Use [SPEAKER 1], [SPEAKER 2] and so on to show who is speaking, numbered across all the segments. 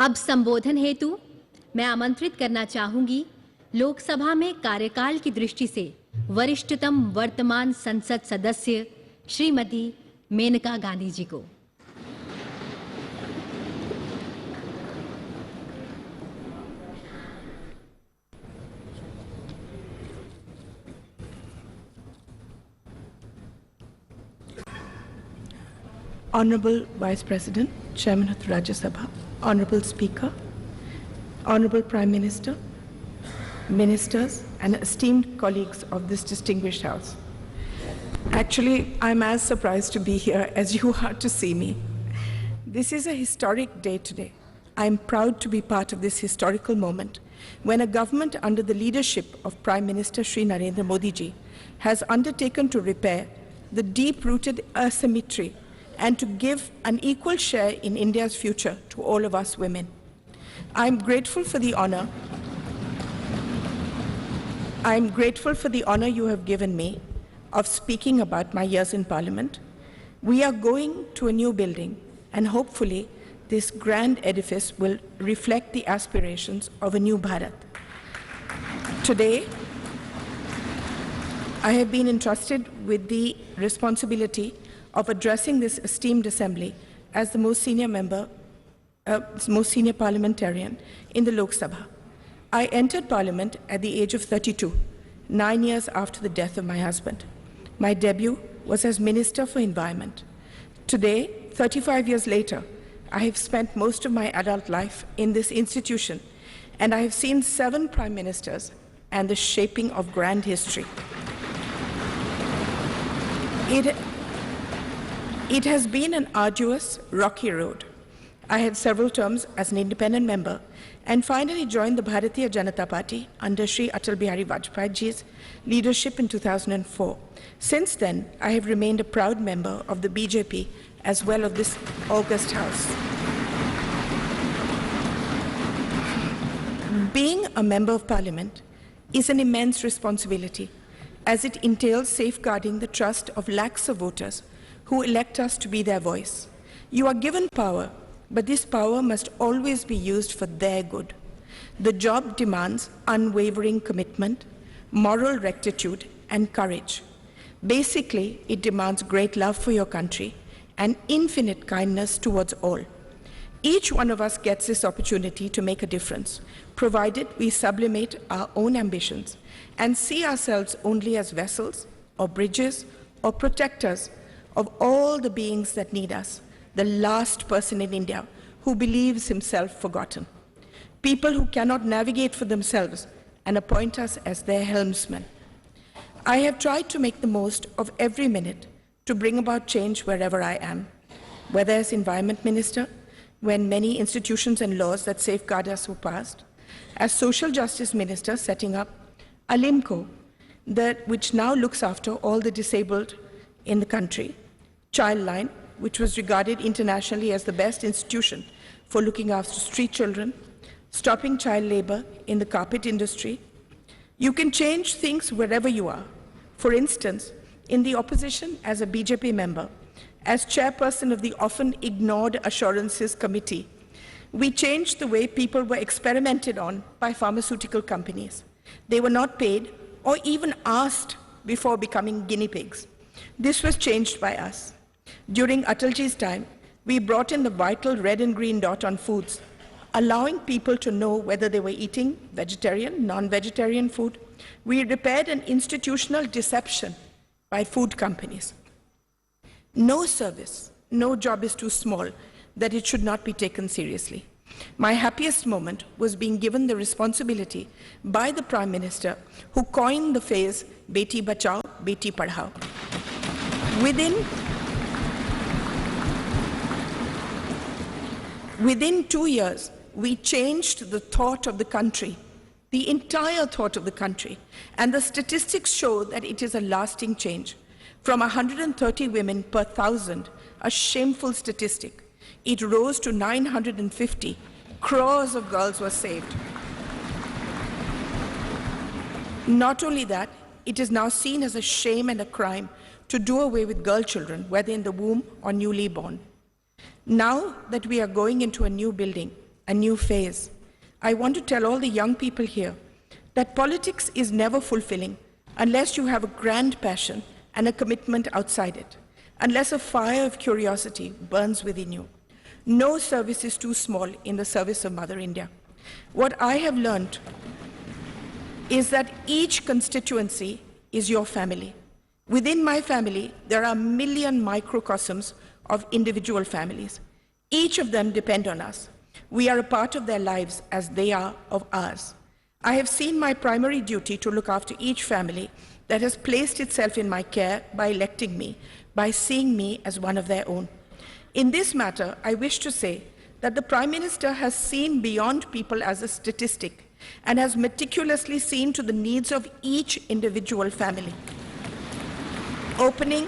[SPEAKER 1] अब संबोधन हेतु मैं आमंत्रित करना चाहूंगी लोकसभा में कार्यकाल की दृष्टि से वरिष्ठतम वर्तमान संसद सदस्य श्रीमती मेनका गांधी जी को।
[SPEAKER 2] Honorable Vice President, Chairman of the Rajya Sabha, Honorable Speaker, Honorable Prime Minister, Ministers, and esteemed colleagues of this distinguished House. Actually, I'm as surprised to be here as you are to see me. This is a historic day today. I'm proud to be part of this historical moment when a government under the leadership of Prime Minister Shri Narendra Modi ji has undertaken to repair the deep-rooted asymmetry and to give an equal share in India's future to all of us women. I'm grateful for the honor you have given me of speaking about my years in Parliament. We are going to a new building, and hopefully this grand edifice will reflect the aspirations of a new Bharat. Today, I have been entrusted with the responsibility of addressing this esteemed assembly as the most senior parliamentarian in the Lok Sabha. I entered Parliament at the age of 32, 9 years after the death of my husband. My debut was as Minister for Environment. Today, 35 years later, I have spent most of my adult life in this institution, and I have seen 7 prime ministers and the shaping of grand history. It has been an arduous, rocky road. I had several terms as an independent member and finally joined the Bharatiya Janata Party under Shri Atal Bihari Vajpayee ji's leadership in 2004. Since then, I have remained a proud member of the BJP as well as this august House. Being a member of Parliament is an immense responsibility as it entails safeguarding the trust of lakhs of voters who elect us to be their voice. You are given power, but this power must always be used for their good. The job demands unwavering commitment, moral rectitude, and courage. Basically, it demands great love for your country and infinite kindness towards all. Each one of us gets this opportunity to make a difference, provided we sublimate our own ambitions and see ourselves only as vessels or bridges or protectors of all the beings that need us, the last person in India who believes himself forgotten. People who cannot navigate for themselves and appoint us as their helmsmen. I have tried to make the most of every minute to bring about change wherever I am, whether as Environment Minister, when many institutions and laws that safeguard us were passed, as Social Justice Minister setting up Alimco, which now looks after all the disabled in the country, Childline, which was regarded internationally as the best institution for looking after street children, stopping child labor in the carpet industry. You can change things wherever you are. For instance, in the opposition as a BJP member, as chairperson of the often ignored Assurances Committee, we changed the way people were experimented on by pharmaceutical companies. They were not paid or even asked before becoming guinea pigs. This was changed by us. During Atalji's time, we brought in the vital red and green dot on foods, allowing people to know whether they were eating vegetarian, non-vegetarian food. We repaired an institutional deception by food companies. No service, no job is too small that it should not be taken seriously. My happiest moment was being given the responsibility by the Prime Minister who coined the phrase, Beti Bachao, Beti Padhao. Within 2 years, we changed the thought of the country, the entire thought of the country, and the statistics show that it is a lasting change. From 130 women per 1,000, a shameful statistic, it rose to 950. Crores of girls were saved. Not only that, it is now seen as a shame and a crime to do away with girl children, whether in the womb or newly born. Now that we are going into a new building, a new phase. I want to tell all the young people here that politics is never fulfilling unless you have a grand passion and a commitment outside it, unless a fire of curiosity burns within you. No service is too small in the service of Mother India. What I have learned is that each constituency is your family. Within my family, there are a million microcosms of individual families. Each of them depend on us. We are a part of their lives as they are of ours. I have seen my primary duty to look after each family that has placed itself in my care by electing me, by seeing me as one of their own. In this matter, I wish to say that the Prime Minister has seen beyond people as a statistic and has meticulously seen to the needs of each individual family. Opening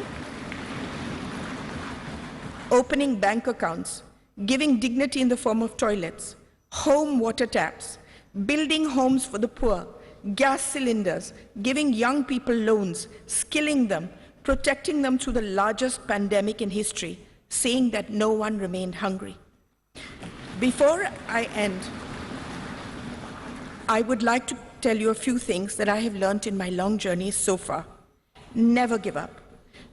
[SPEAKER 2] bank accounts, giving dignity in the form of toilets, home water taps, building homes for the poor, gas cylinders, giving young people loans, skilling them, protecting them through the largest pandemic in history, saying that no one remained hungry. Before I end, I would like to tell you a few things that I have learned in my long journey so far. Never give up.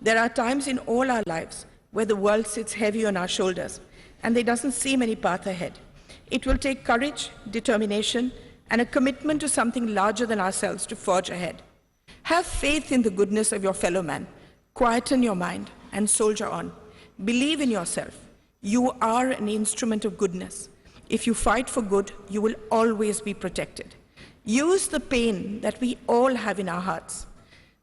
[SPEAKER 2] There are times in all our lives where the world sits heavy on our shoulders and there doesn't seem any path ahead. It will take courage, determination, and a commitment to something larger than ourselves to forge ahead. Have faith in the goodness of your fellow man. Quieten your mind and soldier on. Believe in yourself. You are an instrument of goodness. If you fight for good, you will always be protected. Use the pain that we all have in our hearts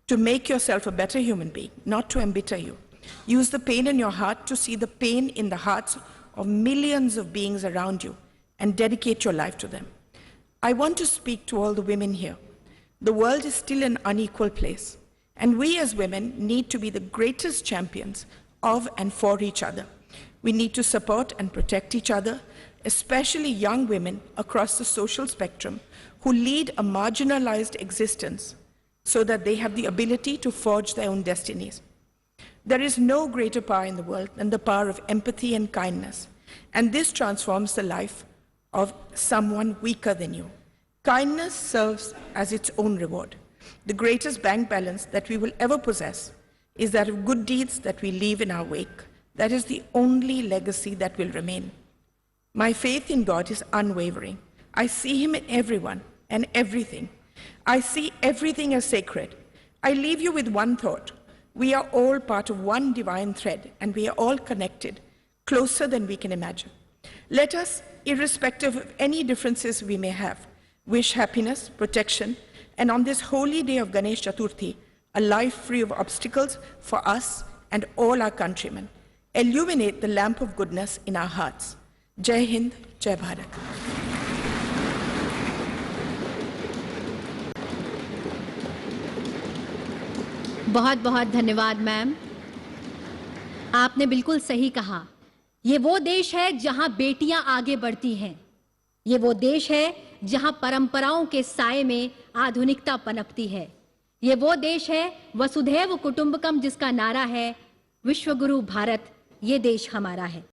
[SPEAKER 2] to make yourself a better human being, not to embitter you. Use the pain in your heart to see the pain in the hearts of millions of beings around you and dedicate your life to them. I want to speak to all the women here. The world is still an unequal place, and we as women need to be the greatest champions of and for each other. We need to support and protect each other, especially young women across the social spectrum who lead a marginalized existence so that they have the ability to forge their own destinies. There is no greater power in the world than the power of empathy and kindness, and this transforms the life of someone weaker than you. Kindness serves as its own reward. The greatest bank balance that we will ever possess is that of good deeds that we leave in our wake. That is the only legacy that will remain. My faith in God is unwavering. I see Him in everyone and everything. I see everything as sacred. I leave you with one thought. We are all part of one divine thread, and we are all connected, closer than we can imagine. Let us, irrespective of any differences we may have, wish happiness, protection, and on this holy day of Ganesh Chaturthi, a life free of obstacles for us and all our countrymen. Illuminate the lamp of goodness in our hearts. Jai Hind, Jai Bharat.
[SPEAKER 1] बहुत बहुत धन्यवाद ma'am. आपने बिल्कुल सही कहा। ये वो देश है जहां बेटियां आगे बढ़ती हैं। ये वो देश है जहां परंपराओं के साए में आधुनिकता पनपती है। ये वो देश है वसुधैव कुटुंबकम जिसका नारा है विश्वगुरु भारत, ये देश हमारा है।